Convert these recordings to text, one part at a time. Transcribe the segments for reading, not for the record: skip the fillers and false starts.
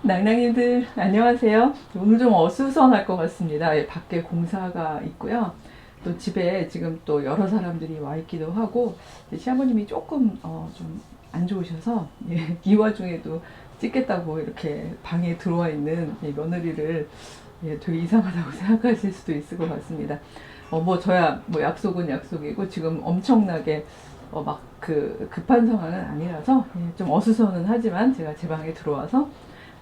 낭낭이들 안녕하세요. 오늘 좀 어수선할 것 같습니다. 예, 밖에 공사가 있고요. 또 집에 지금 또 여러 사람들이 와 있기도 하고 시아버님이 조금 좀 안 좋으셔서 예, 이 와중에도 찍겠다고 이렇게 방에 들어와 있는 이 며느리를 예, 되게 이상하다고 생각하실 수도 있을 것 같습니다. 뭐 저야 뭐 약속은 약속이고 지금 엄청나게 막 그 급한 상황은 아니라서 예, 좀 어수선은 하지만 제가 제 방에 들어와서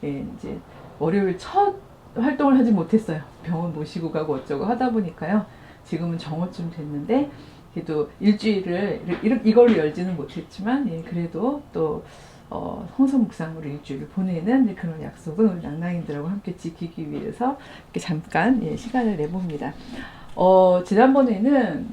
예, 이제 월요일 첫 활동을 하지 못했어요. 병원 모시고 가고 어쩌고 하다 보니까요. 지금은 정오쯤 됐는데 그래도 일주일을 이걸로 열지는 못했지만 예, 그래도 또 성서 묵상으로 일주일을 보내는 그런 약속을 우리 낭낭이들하고 함께 지키기 위해서 이렇게 잠깐 예, 시간을 내봅니다. 지난번에는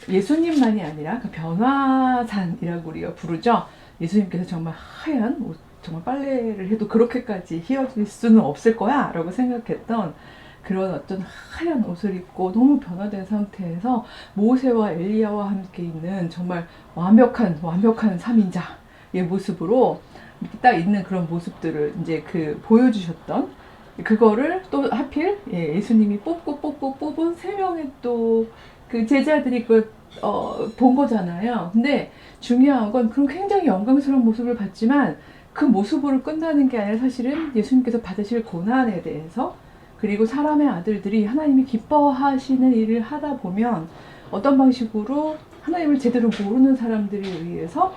예수님만이 아니라 그 변화산이라고 우리가 부르죠. 예수님께서 정말 하얀 옷, 정말 빨래를 해도 그렇게까지 휘어질 수는 없을 거야 라고 생각했던 그런 어떤 하얀 옷을 입고 너무 변화된 상태에서 모세와 엘리야와 함께 있는 정말 완벽한 3인자의 모습으로 딱 있는 그런 모습들을 이제 보여주셨던 그거를 또 하필 예수님이 뽑은 세 명의 또 그 제자들이 본 거잖아요. 근데 중요한 건 그런 굉장히 영광스러운 모습을 봤지만 그 모습으로 끝나는 게 아니라 사실은 예수님께서 받으실 고난에 대해서 그리고 사람의 아들들이 하나님이 기뻐하시는 일을 하다 보면 어떤 방식으로 하나님을 제대로 모르는 사람들에 의해서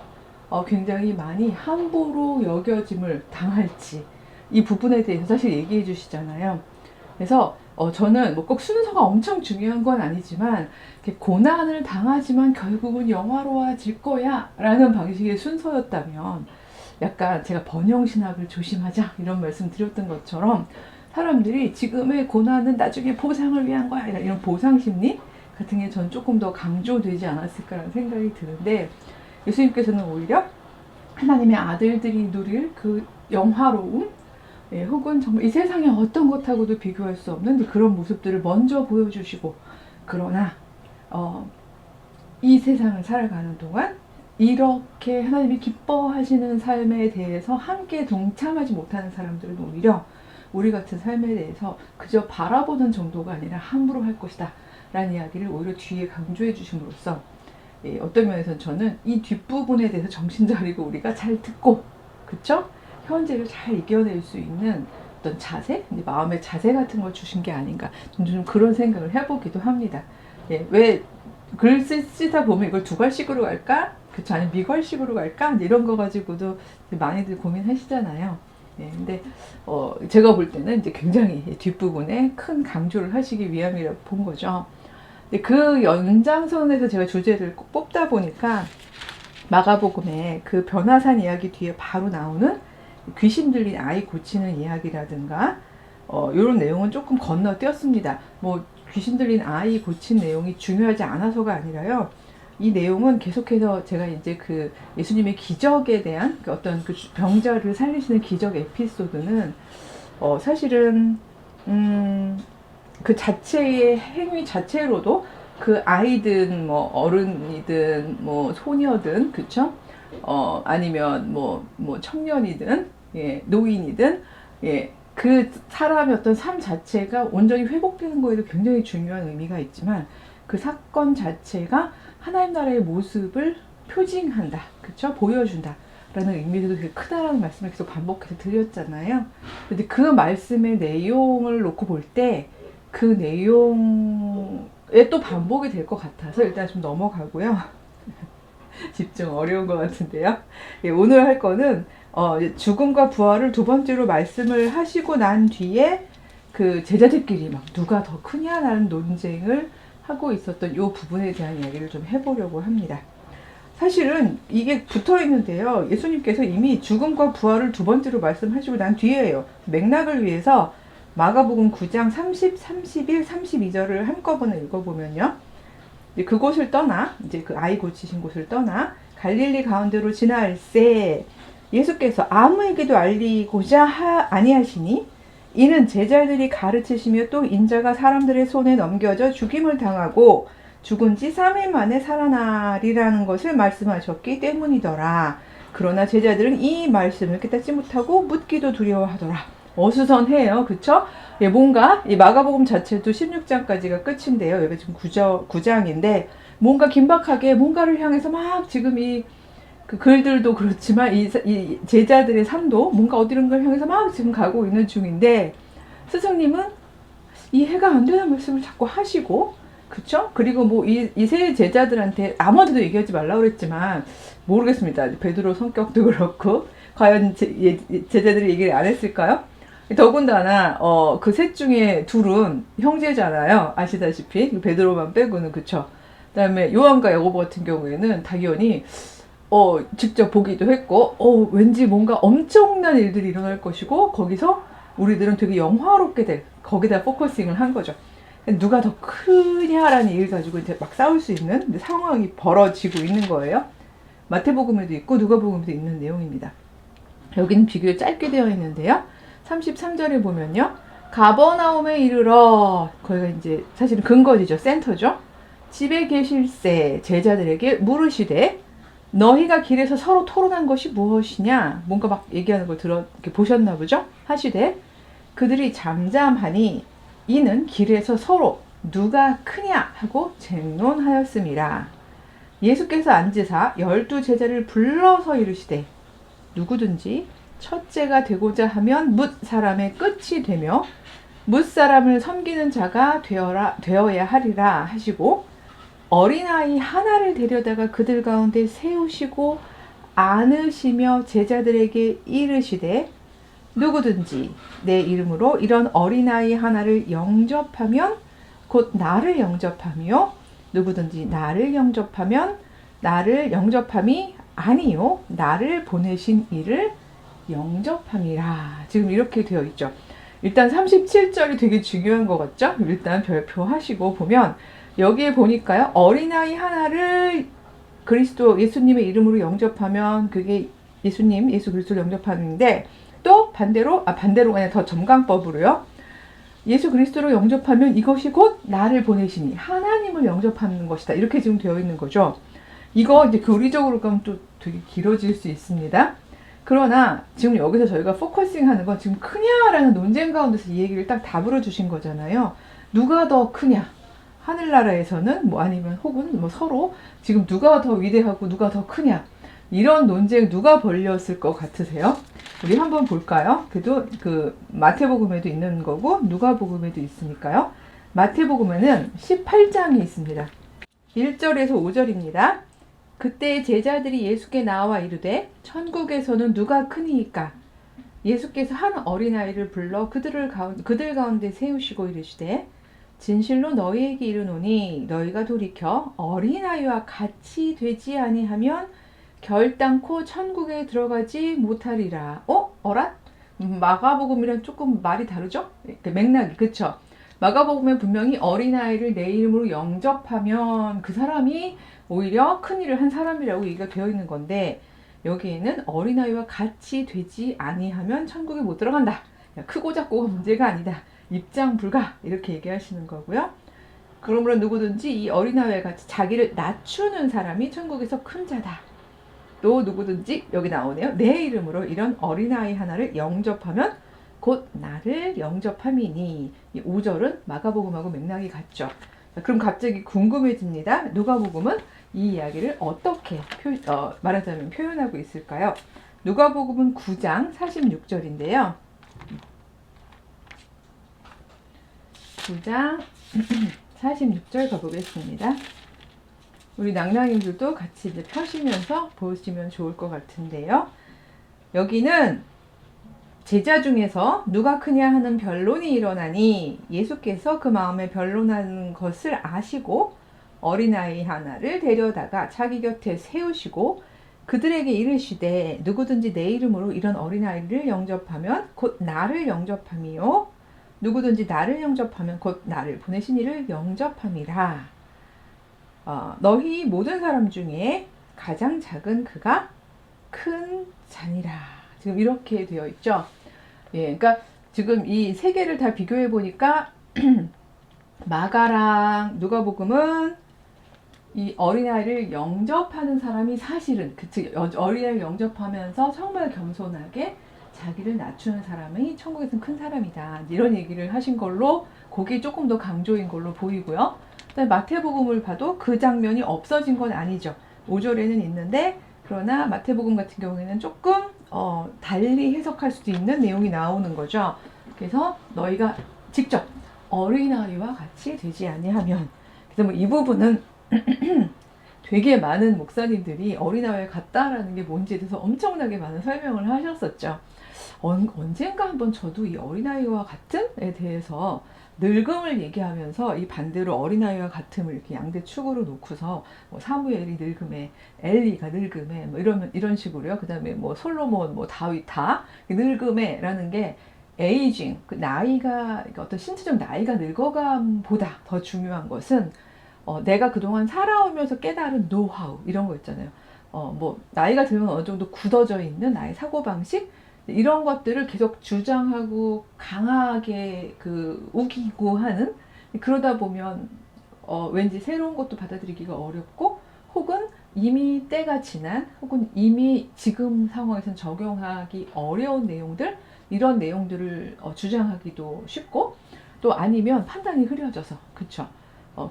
굉장히 많이 함부로 여겨짐을 당할지 이 부분에 대해서 사실 얘기해 주시잖아요. 그래서 저는 뭐 꼭 순서가 엄청 중요한 건 아니지만 고난을 당하지만 결국은 영화로워질 거야 라는 방식의 순서였다면 약간 제가 번영신학을 조심하자 이런 말씀 드렸던 것처럼 사람들이 지금의 고난은 나중에 보상을 위한 거야 이런 보상심리 같은 게 전 조금 더 강조되지 않았을까라는 생각이 드는데 예수님께서는 오히려 하나님의 아들들이 누릴 그 영화로움 혹은 정말 이 세상의 어떤 것하고도 비교할 수 없는 그런 모습들을 먼저 보여주시고 그러나 이 세상을 살아가는 동안 이렇게 하나님이 기뻐하시는 삶에 대해서 함께 동참하지 못하는 사람들은 오히려 우리 같은 삶에 대해서 그저 바라보는 정도가 아니라 함부로 할 것이다 라는 이야기를 오히려 뒤에 강조해 주심으로써 어떤 면에서는 저는 이 뒷부분에 대해서 정신 차리고 우리가 잘 듣고 그쵸? 현재를 잘 이겨낼 수 있는 어떤 자세? 마음의 자세 같은 걸 주신 게 아닌가 좀 그런 생각을 해보기도 합니다. 왜 글 쓰다 보면 이걸 두괄식으로 갈까? 그쵸? 아니면 미괄식으로 갈까? 이런 거 가지고도 많이들 고민하시잖아요. 근데 제가 볼 때는 이제 굉장히 뒷부분에 큰 강조를 하시기 위함이라고 본 거죠. 근데 그 연장선에서 제가 주제를 꼭 뽑다 보니까 마가복음에 그 변화산 이야기 뒤에 바로 나오는 귀신 들린 아이 고치는 이야기라든가 이런 내용은 조금 건너뛰었습니다. 뭐 귀신 들린 아이 고친 내용이 중요하지 않아서가 아니라요. 이 내용은 계속해서 제가 이제 그 예수님의 기적에 대한 그 어떤 그 병자를 살리시는 기적 에피소드는 사실은 그 자체의 행위 자체로도 그 아이든 뭐 어른이든 뭐 소녀든 그쵸? 아니면 뭐 청년이든 노인이든 그 사람의 어떤 삶 자체가 온전히 회복되는 거에도 굉장히 중요한 의미가 있지만 그 사건 자체가 하나님 나라의 모습을 표징한다. 그쵸? 보여준다. 라는 의미도 되게 크다라는 말씀을 계속 반복해서 드렸잖아요. 근데 그 말씀의 내용을 놓고 볼 때 그 내용에 또 반복이 될 것 같아서 일단 좀 넘어가고요. 집중 어려운 것 같은데요. 오늘 할 거는 죽음과 부활을 두 번째로 말씀을 하시고 난 뒤에 그 제자들끼리 막 누가 더 크냐라는 논쟁을 하고 있었던 이 부분에 대한 이야기를 좀 해보려고 합니다. 사실은 이게 붙어 있는데요. 예수님께서 이미 죽음과 부활을 두 번째로 말씀하시고 난 뒤에요. 맥락을 위해서 마가복음 9장 30, 31, 32절을 한꺼번에 읽어보면요. 그곳을 떠나 이제 그 아이 고치신 곳을 떠나 갈릴리 가운데로 지나갈새 예수께서 아무에게도 알리고자 아니하시니 이는 제자들이 가르치시며 또 인자가 사람들의 손에 넘겨져 죽임을 당하고 죽은 지 3일 만에 살아나리라는 것을 말씀하셨기 때문이더라. 그러나 제자들은 이 말씀을 깨닫지 못하고 묻기도 두려워하더라. 어수선해요. 그쵸? 예, 뭔가 이 마가복음 자체도 16장까지가 끝인데요. 여기 지금 9장인데 뭔가 긴박하게 뭔가를 향해서 막 지금 그 글들도 그렇지만 이 제자들의 삶도 뭔가 어디론가를 향해서 막 지금 가고 있는 중인데 스승님은 이해가 안 되는 말씀을 자꾸 하시고, 그쵸? 그리고 뭐 이 세 제자들한테 아무한테도 얘기하지 말라고 그랬지만 모르겠습니다. 베드로 성격도 그렇고 과연 제자들이 얘기를 안 했을까요? 더군다나 그 셋 중에 둘은 형제잖아요. 아시다시피 베드로만 빼고는. 그쵸? 그다음에 요한과 야고보 같은 경우에는 당연히 직접 보기도 했고 왠지 뭔가 엄청난 일들이 일어날 것이고 거기서 우리들은 되게 영화롭게 거기다 포커싱을 한 거죠. 누가 더 크냐라는 얘기를 가지고 이제 막 싸울 수 있는 상황이 벌어지고 있는 거예요. 마태복음에도 있고 누가복음에도 있는 내용입니다. 여기는 비교에 짧게 되어 있는데요. 33절에 보면요. 가버나움에 이르러, 거기가 이제 사실은 근거지죠. 센터죠. 집에 계실새 제자들에게 물으시되 너희가 길에서 서로 토론한 것이 무엇이냐? 뭔가 막 얘기하는 걸 이렇게 보셨나 보죠? 하시되 그들이 잠잠하니 이는 길에서 서로 누가 크냐 하고 쟁론하였음이라. 예수께서 앉으사 12 제자를 불러서 이르시되 누구든지 첫째가 되고자 하면 뭇 사람의 끝이 되며 뭇 사람을 섬기는 자가 되어야 하리라 하시고 어린아이 하나를 데려다가 그들 가운데 세우시고 안으시며 제자들에게 이르시되 누구든지 내 이름으로 이런 어린아이 하나를 영접하면 곧 나를 영접하며 누구든지 나를 영접하면 나를 영접함이 아니요 나를 보내신 이를 영접함이라. 지금 이렇게 되어 있죠. 일단 37절이 되게 중요한 것 같죠? 일단 별표하시고 보면 여기에 보니까요. 어린아이 하나를 예수님의 이름으로 영접하면 그게 예수 그리스도를 영접하는데 또 반대로가 아니라 더 점강법으로요. 예수 그리스도를 영접하면 이것이 곧 나를 보내시니 하나님을 영접하는 것이다. 이렇게 지금 되어 있는 거죠. 이거 이제 교리적으로 가면 또 되게 길어질 수 있습니다. 그러나 지금 여기서 저희가 포커싱 하는 건 지금 크냐라는 논쟁 가운데서 이 얘기를 딱 답으로 주신 거잖아요. 누가 더 크냐? 하늘나라에서는 뭐 아니면 혹은 뭐 서로 지금 누가 더 위대하고 누가 더 크냐? 이런 논쟁 누가 벌렸을 것 같으세요? 우리 한번 볼까요? 그래도 그 마태복음에도 있는 거고 누가복음에도 있으니까요. 마태복음에는 18장이 있습니다. 1절에서 5절입니다. 그때 제자들이 예수께 나와 이르되 천국에서는 누가 크니이까? 예수께서 한 어린아이를 불러 그들 가운데 세우시고 이르시되 진실로 너희에게 이르노니 너희가 돌이켜 어린아이와 같이 되지 아니하면 결단코 천국에 들어가지 못하리라. 어라? 마가복음이랑 조금 말이 다르죠? 맥락이. 그쵸? 마가복음에 분명히 어린아이를 내 이름으로 영접하면 그 사람이 오히려 큰일을 한 사람이라고 얘기가 되어 있는 건데 여기에는 어린아이와 같이 되지 아니하면 천국에 못 들어간다. 크고 작고가 문제가 아니다. 입장 불가. 이렇게 얘기하시는 거고요. 그러므로 누구든지 이 어린아이와 같이 자기를 낮추는 사람이 천국에서 큰 자다. 또 누구든지 여기 나오네요. 내 이름으로 이런 어린아이 하나를 영접하면 곧 나를 영접함이니. 이 5절은 마가복음하고 맥락이 같죠. 그럼 갑자기 궁금해집니다. 누가복음은 이 이야기를 어떻게 말하자면 표현하고 있을까요? 누가복음은 9장 46절인데요. 9장 46절 가보겠습니다. 우리 낭낭이들도 같이 이제 펴시면서 보시면 좋을 것 같은데요. 여기는 제자 중에서 누가 크냐 하는 변론이 일어나니 예수께서 그 마음에 변론하는 것을 아시고 어린아이 하나를 데려다가 자기 곁에 세우시고 그들에게 이르시되 누구든지 내 이름으로 이런 어린아이를 영접하면 곧 나를 영접함이요 누구든지 나를 영접하면 곧 나를 보내신 이를 영접함이라. 너희 모든 사람 중에 가장 작은 그가 큰 자니라. 지금 이렇게 되어 있죠. 예, 그러니까 지금 이 세 개를 다 비교해 보니까 마가랑 누가복음은 이 어린아이를 영접하는 사람이 사실은 어린아이를 영접하면서 정말 겸손하게 자기를 낮추는 사람이 천국에서는 큰 사람이다. 이런 얘기를 하신 걸로 그게 조금 더 강조인 걸로 보이고요. 그다음에 마태복음을 봐도 그 장면이 없어진 건 아니죠. 5절에는 있는데 그러나 마태복음 같은 경우에는 조금 달리 해석할 수도 있는 내용이 나오는 거죠. 그래서 너희가 직접 어린아이와 같이 되지 아니하면, 그래서 뭐 이 부분은 되게 많은 목사님들이 어린아이와 같다라는 게 뭔지에 대해서 엄청나게 많은 설명을 하셨었죠. 언젠가 한번 저도 이 어린아이와 같음에 대해서 늙음을 얘기하면서 이 반대로 어린아이와 같음을 이렇게 양대 축으로 놓고서 뭐 사무엘이 늙음에, 엘리가 늙음에, 뭐 이런 식으로요. 그 다음에 뭐 솔로몬, 뭐 다윗 다 늙음에라는 게 에이징, 그 나이가, 어떤 신체적 나이가 늙어감보다 더 중요한 것은 내가 그동안 살아오면서 깨달은 노하우, 이런 거 있잖아요. 뭐 나이가 들면 어느 정도 굳어져 있는 나의 사고방식, 이런 것들을 계속 주장하고 강하게 우기고 하는, 그러다 보면 왠지 새로운 것도 받아들이기가 어렵고, 혹은 이미 때가 지난, 혹은 이미 지금 상황에서는 적용하기 어려운 내용들, 이런 내용들을 주장하기도 쉽고, 또 아니면 판단이 흐려져서, 그쵸?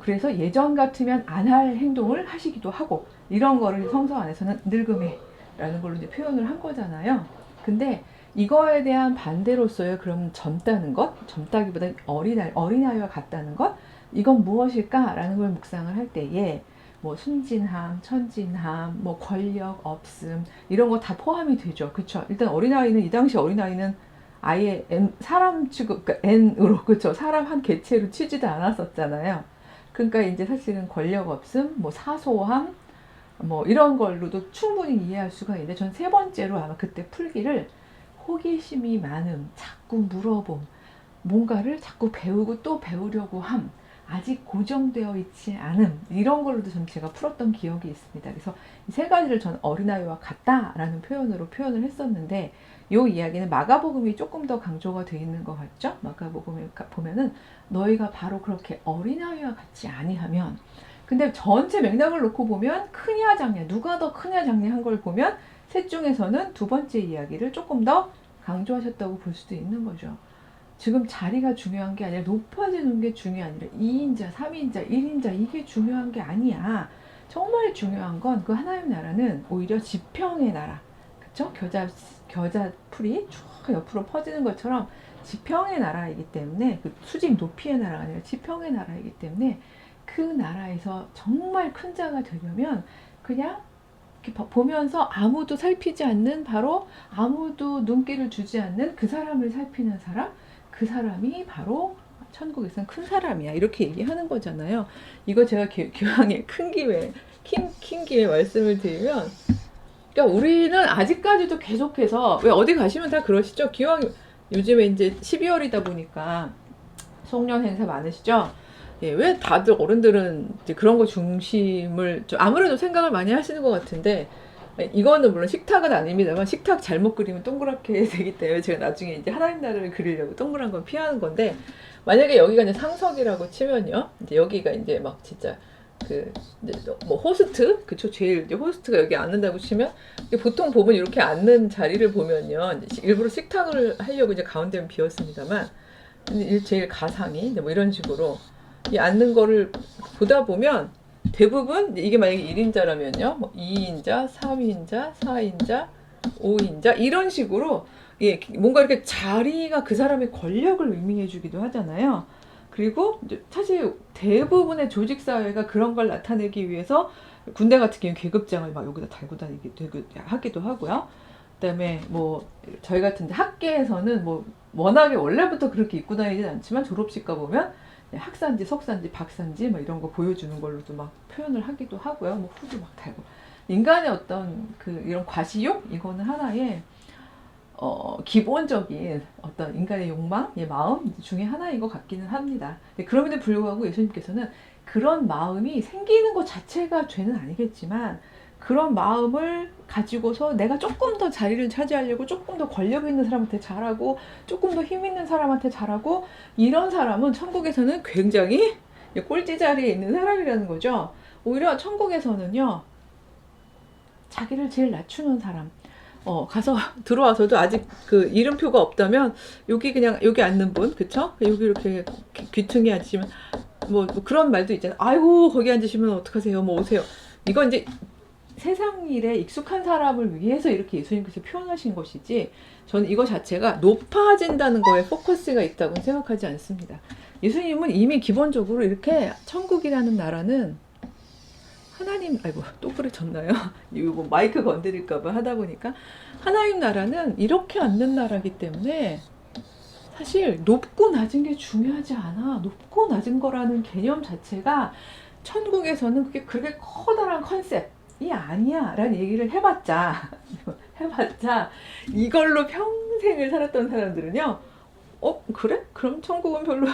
그래서 예전 같으면 안 할 행동을 하시기도 하고, 이런 거를 성서 안에서는 늙음에라는 걸로 이제 표현을 한 거잖아요. 근데 이거에 대한 반대로서의 그럼 젊다는 것, 젊다기보다 어린아이와 같다는 것, 이건 무엇일까라는 걸 묵상을 할 때에 뭐 순진함, 천진함, 뭐 권력 없음, 이런 거 다 포함이 되죠. 그쵸? 일단 어린아이는, 이 당시 어린아이는 아예 사람 취급, 그러니까 N으로, 그쵸? 사람 한 개체로 치지도 않았었잖아요. 그러니까 이제 사실은 권력 없음, 뭐 사소함, 뭐 이런 걸로도 충분히 이해할 수가 있는데, 전 세 번째로 아마 그때 풀기를 호기심이 많음, 자꾸 물어봄, 뭔가를 자꾸 배우고 또 배우려고 함, 아직 고정되어 있지 않음, 이런 걸로도 전 제가 풀었던 기억이 있습니다. 그래서 이 세 가지를 저는 어린아이와 같다라는 표현으로 표현을 했었는데, 이 이야기는 마가복음이 조금 더 강조가 되어 있는 것 같죠? 마가복음에 보면은 너희가 바로 그렇게 어린아이와 같지 아니하면, 근데 전체 맥락을 놓고 보면 크냐 작냐, 누가 더 크냐 작냐 한 걸 보면 셋 중에서는 두 번째 이야기를 조금 더 강조하셨다고 볼 수도 있는 거죠. 지금 자리가 중요한 게 아니라 높아지는 게 중요한 아니라 2인자, 3인자, 1인자, 이게 중요한 게 아니야. 정말 중요한 건 그 하나님 나라는 오히려 지평의 나라, 그쵸? 겨자 풀이 쭉 옆으로 퍼지는 것처럼 지평의 나라이기 때문에, 그 수직 높이의 나라가 아니라 지평의 나라이기 때문에, 그 나라에서 정말 큰 자가 되려면 그냥 이렇게 보면서 아무도 살피지 않는, 바로 아무도 눈길을 주지 않는 그 사람을 살피는 사람, 그 사람이 바로 천국에서는 큰 사람이야, 이렇게 얘기하는 거잖아요. 이거 제가 교황에 킨 김에 말씀을 드리면, 그러니까 우리는 아직까지도 계속해서, 왜 어디 가시면 다 그러시죠? 기왕 요즘에 이제 12월이다 보니까 송년 행사 많으시죠? 예, 왜 다들 어른들은 이제 그런 거 중심을 좀 아무래도 생각을 많이 하시는 것 같은데, 이거는 물론 식탁은 아닙니다만, 식탁 잘못 그리면 동그랗게 되기 때문에 제가 나중에 이제 하나님 나라를 그리려고 동그란 건 피하는 건데, 만약에 여기가 이제 상석이라고 치면요, 이제 여기가 이제 막 진짜 뭐 호스트, 그쵸? 제일 이제 호스트가 여기 앉는다고 치면, 보통 보면 이렇게 앉는 자리를 보면요, 이제 일부러 식탁을 하려고 이제 가운데는 비었습니다만, 제일 가상이 뭐 이런 식으로 이 앉는 거를 보다 보면 대부분 이게 만약에 1인자라면요, 뭐 2인자, 3인자, 4인자, 5인자 이런 식으로, 예, 뭔가 이렇게 자리가 그 사람의 권력을 의미해 주기도 하잖아요. 그리고 사실 대부분의 조직 사회가 그런 걸 나타내기 위해서 군대 같은 경우 계급장을 막 여기다 달고 하기도 하고요. 그다음에 뭐 저희 같은 학계에서는 뭐 워낙에 원래부터 그렇게 입고 다니진 않지만, 졸업식 가 보면 학사인지 석사인지 박사인지 뭐 이런 거 보여주는 걸로도 막 표현을 하기도 하고요. 뭐 후드 막 달고. 인간의 어떤 이런 과시욕, 이거는 하나의 기본적인 어떤 인간의 욕망, 마음 중에 하나인 것 같기는 합니다. 그럼에도 불구하고 예수님께서는 그런 마음이 생기는 것 자체가 죄는 아니겠지만, 그런 마음을 가지고서 내가 조금 더 자리를 차지하려고 조금 더 권력 있는 사람한테 잘하고 조금 더 힘 있는 사람한테 잘하고, 이런 사람은 천국에서는 굉장히 꼴찌 자리에 있는 사람이라는 거죠. 오히려 천국에서는요, 자기를 제일 낮추는 사람, 가서 들어와서도 아직 그 이름표가 없다면 여기 그냥 여기 앉는 분, 그쵸? 여기 이렇게 귀퉁이 앉으시면 뭐 그런 말도 있잖아요. 아이고 거기 앉으시면 어떡하세요? 뭐 오세요. 이건 이제 세상 일에 익숙한 사람을 위해서 이렇게 예수님께서 표현하신 것이지, 저는 이거 자체가 높아진다는 거에 포커스가 있다고 생각하지 않습니다. 예수님은 이미 기본적으로 이렇게 천국이라는 나라는 하나님, 아이고 또 부러졌나요? 이거 마이크 건드릴까봐 하다 보니까, 하나님 나라는 이렇게 앉는 나라기 때문에 사실 높고 낮은 게 중요하지 않아. 높고 낮은 거라는 개념 자체가 천국에서는 그게 그렇게 커다란 컨셉이 아니야 라는 얘기를 해봤자 이걸로 평생을 살았던 사람들은요, 그래? 그럼 천국은 별로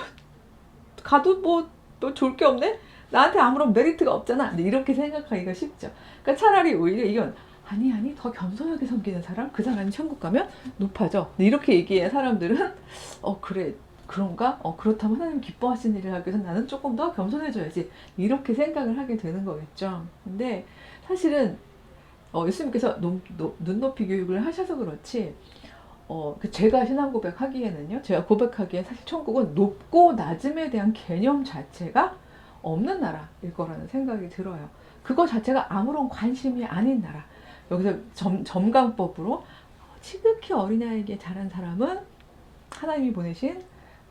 가도 뭐 또 좋을 게 없네? 나한테 아무런 메리트가 없잖아. 이렇게 생각하기가 쉽죠. 그러니까 차라리 오히려 이건 아니 더 겸손하게 섬기는 사람, 그 사람이 천국 가면 높아져. 이렇게 얘기해 사람들은 그래 그런가? 그렇다면 하나님 기뻐하시는 일을 하기 위해서 나는 조금 더 겸손해져야지. 이렇게 생각을 하게 되는 거겠죠. 근데 사실은 예수님께서 눈높이 교육을 하셔서 그렇지, 제가 신앙 고백하기에는요, 제가 고백하기에 사실 천국은 높고 낮음에 대한 개념 자체가 없는 나라일 거라는 생각이 들어요. 그거 자체가 아무런 관심이 아닌 나라. 여기서 점강법으로 지극히 어린아이에게 잘한 사람은 하나님이 보내신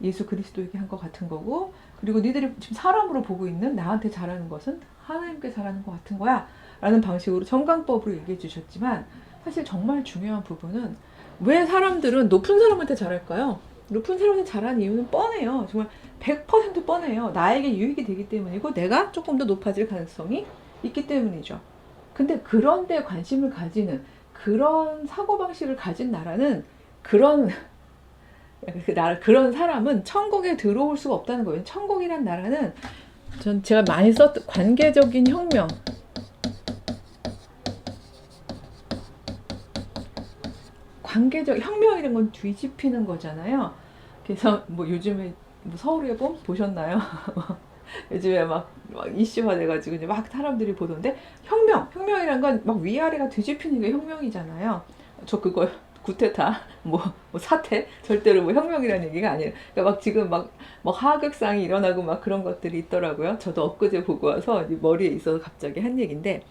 예수 그리스도에게 한 것 같은 거고, 그리고 니들이 지금 사람으로 보고 있는 나한테 잘하는 것은 하나님께 잘하는 것 같은 거야 라는 방식으로 점강법으로 얘기해 주셨지만, 사실 정말 중요한 부분은 왜 사람들은 높은 사람한테 잘할까요? 높은 사람한테 잘하는 이유는 뻔해요. 정말 100% 뻔해요. 나에게 유익이 되기 때문이고 내가 조금 더 높아질 가능성이 있기 때문이죠. 근데 그런 데 관심을 가지는, 그런 사고방식을 가진 나라는, 그런 사람은 천국에 들어올 수가 없다는 거예요. 천국이란 나라는, 제가 많이 썼던 관계적인 혁명, 관계적 혁명이라는 건 뒤집히는 거잖아요. 그래서 뭐 요즘에 뭐 서울의 봄 보셨나요? 요즘에 막 이슈화 돼가지고 이제 막 사람들이 보던데, 혁명이란 건 막 위아래가 뒤집히는 게 혁명이잖아요. 저 그거 구테타, 뭐 사태, 절대로 뭐 혁명이라는 얘기가 아니에요. 그러니까 막 지금 막 하극상이 일어나고 막 그런 것들이 있더라고요. 저도 엊그제 보고 와서 머리에 있어서 갑자기 한 얘기인데,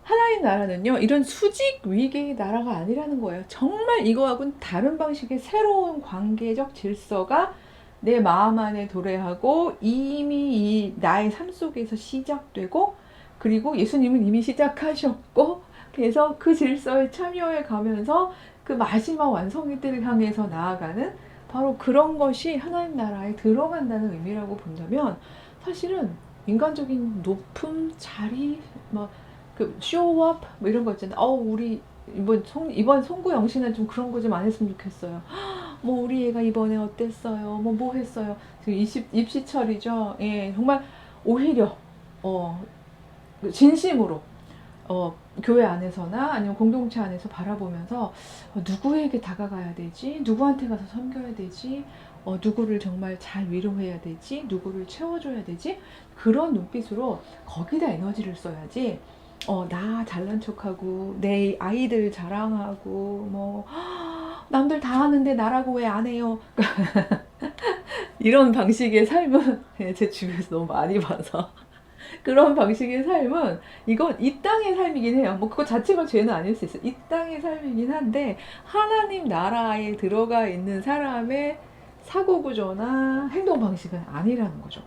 하나님 나라는요, 이런 수직 위계의 나라가 아니라는 거예요. 정말 이거하고는 다른 방식의 새로운 관계적 질서가 내 마음 안에 도래하고 이미 이 나의 삶 속에서 시작되고, 그리고 예수님은 이미 시작하셨고, 그래서 그 질서에 참여해 가면서 그 마지막 완성의 때를 향해서 나아가는, 바로 그런 것이 하나님 나라에 들어간다는 의미라고 본다면, 사실은 인간적인 높음, 자리, 그 쇼업 뭐 이런 거 있잖아요. 우리 이번 송구 영신은 좀 그런 거 좀 안 했으면 좋겠어요. 뭐 우리 애가 이번에 어땠어요? 뭐 했어요? 지금 입시철이죠. 예, 정말 오히려 진심으로 교회 안에서나 아니면 공동체 안에서 바라보면서 누구에게 다가가야 되지? 누구한테 가서 섬겨야 되지? 누구를 정말 잘 위로해야 되지? 누구를 채워줘야 되지? 그런 눈빛으로 거기다 에너지를 써야지, 나 잘난 척하고 내 아이들 자랑하고 뭐 남들 다 하는데 나라고 왜 안 해요? 이런 방식의 삶은 제 주변에서 너무 많이 봐서 그런 방식의 삶은, 이건 이 땅의 삶이긴 해요. 뭐 그거 자체가 죄는 아닐 수 있어요. 이 땅의 삶이긴 한데, 하나님 나라에 들어가 있는 사람의 사고구조나 행동 방식은 아니라는 거죠.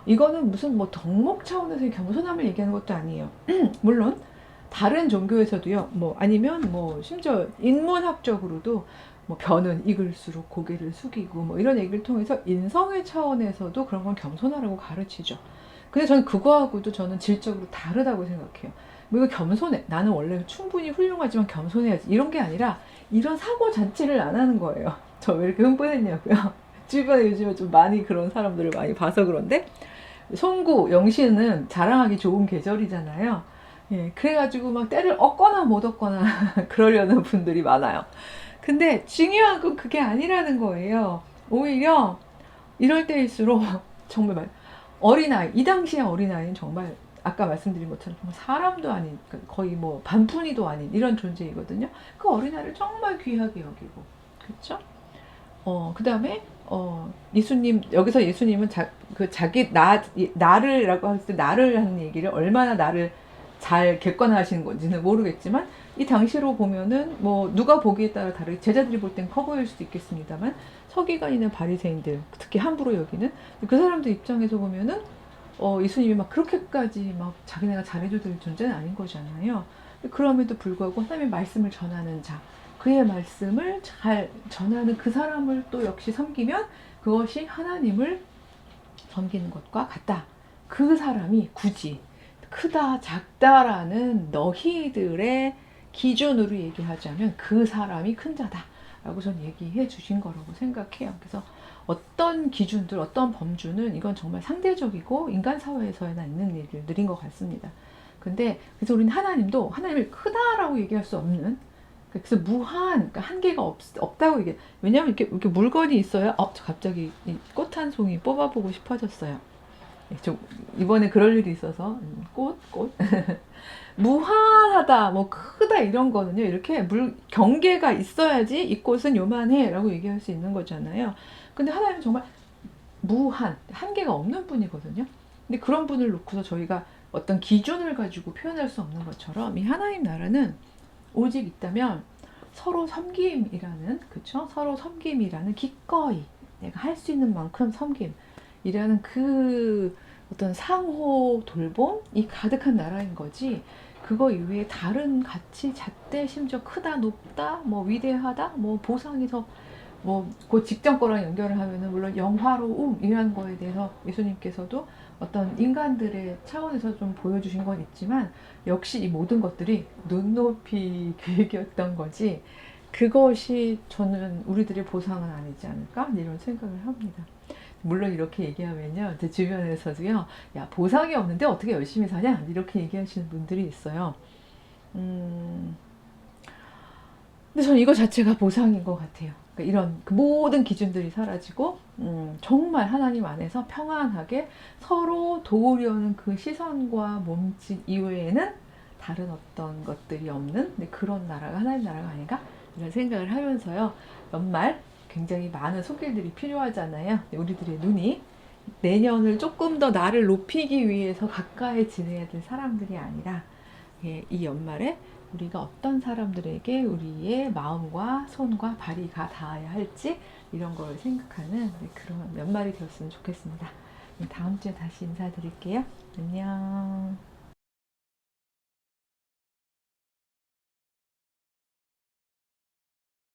이거는 무슨 뭐 덕목 차원에서의 겸손함을 얘기하는 것도 아니에요. 물론 다른 종교에서도요, 뭐 아니면 뭐 심지어 인문학적으로도 뭐 변은 익을수록 고개를 숙이고 뭐 이런 얘기를 통해서 인성의 차원에서도 그런 건 겸손하라고 가르치죠. 근데 저는 그거하고도 저는 질적으로 다르다고 생각해요. 뭐 이거 겸손해, 나는 원래 충분히 훌륭하지만 겸손해야지, 이런 게 아니라 이런 사고 자체를 안 하는 거예요. 저 왜 이렇게 흥분했냐고요. 주변에 요즘에 좀 많이 그런 사람들을 많이 봐서 그런데, 송구, 영신은 자랑하기 좋은 계절이잖아요. 예, 그래가지고 막 때를 얻거나 못 얻거나 그러려는 분들이 많아요. 근데 중요한 건 그게 아니라는 거예요. 오히려 이럴 때일수록 정말 어린아이, 이 당시의 어린아이는 정말 아까 말씀드린 것처럼 사람도 아닌, 거의 뭐 반푼이도 아닌 이런 존재이거든요. 그 어린아이를 정말 귀하게 여기고, 그렇죠? 그 다음에 예수님, 여기서 예수님은 자기 나를라고 할 때 나를 하는 얘기를 얼마나 나를 잘 객관화하시는 건지는 모르겠지만, 이 당시로 보면은 뭐 누가 보기에 따라 다르게 제자들이 볼 땐 커 보일 수도 있겠습니다만, 서기관이나 바리새인들, 특히 함부로 여기는 그 사람들 입장에서 보면은 예수님이 막 그렇게까지 막 자기네가 잘해줘야 될 존재는 아닌 거잖아요. 그럼에도 불구하고 하나님의 말씀을 전하는 자, 그의 말씀을 잘 전하는 그 사람을 또 역시 섬기면 그것이 하나님을 섬기는 것과 같다. 그 사람이 굳이 크다 작다라는 너희들의 기준으로 얘기하자면 그 사람이 큰 자다 라고 전 얘기해 주신 거라고 생각해요. 그래서 어떤 기준들, 어떤 범주는 이건 정말 상대적이고 인간 사회에서나 있는 일들인 것 같습니다. 근데 그래서 우리는 하나님도 하나님을 크다라고 얘기할 수 없는, 그래서 무한, 그러니까 한계가 없다고 얘기해. 왜냐면 이렇게 물건이 있어야 갑자기 꽃 한 송이 뽑아보고 싶어졌어요. 좀 이번에 그럴 일이 있어서 꽃 무한하다, 뭐 크다 이런 거는요, 이렇게 경계가 있어야지 이 꽃은 요만해라고 얘기할 수 있는 거잖아요. 근데 하나님은 정말 무한, 한계가 없는 분이거든요. 근데 그런 분을 놓고서 저희가 어떤 기준을 가지고 표현할 수 없는 것처럼 이 하나님 나라는 오직 있다면 서로 섬김이라는, 그쵸? 서로 섬김이라는, 기꺼이 내가 할 수 있는 만큼 섬김이라는 그 어떤 상호 돌봄이 가득한 나라인 거지, 그거 이외에 다른 가치, 잣대, 심지어 크다, 높다, 뭐 위대하다, 뭐 보상이 더, 그 직전 거랑 연결을 하면은 물론 영화로움이라는 거에 대해서 예수님께서도 어떤 인간들의 차원에서 좀 보여주신 건 있지만, 역시 이 모든 것들이 눈높이 계획이었던 거지, 그것이 저는 우리들의 보상은 아니지 않을까 이런 생각을 합니다. 물론 이렇게 얘기하면요, 제 주변에서도요, 야 보상이 없는데 어떻게 열심히 사냐 이렇게 얘기하시는 분들이 있어요. 근데 저는 이거 자체가 보상인 것 같아요. 그러니까 이런 그 모든 기준들이 사라지고 정말 하나님 안에서 평안하게 서로 도우려는 그 시선과 몸짓 이외에는 다른 어떤 것들이 없는, 그런 나라가 하나님 나라가 아닌가 이런 생각을 하면서요, 연말 굉장히 많은 손길들이 필요하잖아요. 우리들의 눈이 내년을 조금 더 나를 높이기 위해서 가까이 지내야 될 사람들이 아니라, 이 연말에 우리가 어떤 사람들에게 우리의 마음과 손과 발이 닿아야 할지 이런 걸 생각하는 그런 연말이 되었으면 좋겠습니다. 다음 주에 다시 인사드릴게요. 안녕.